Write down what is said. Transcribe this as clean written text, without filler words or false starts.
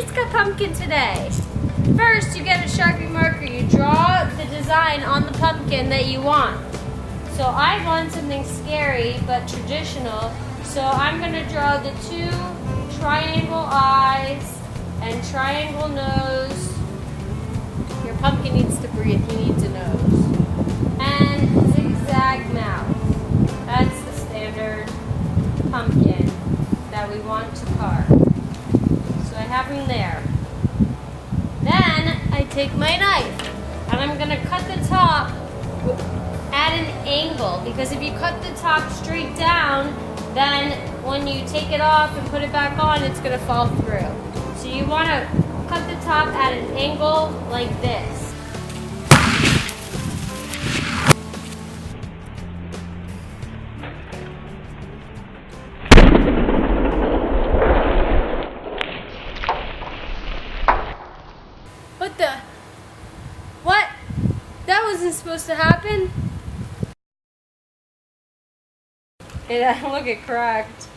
Kids Got Pumpkin today. First, you get a Sharpie marker. You draw the design on the pumpkin that you want. So I want something scary but traditional. So I'm going to draw the two triangle eyes and triangle nose. Your pumpkin needs to breathe. He needs a nose. And zigzag mouth. That's the standard pumpkin that we want to carve. So I have him there. Then I take my knife and I'm going to cut the top at an angle, because if you cut the top straight down, then when you take it off and put it back on, it's going to fall through. So you want to cut the top at an angle like this. What? That wasn't supposed to happen. Look, it cracked.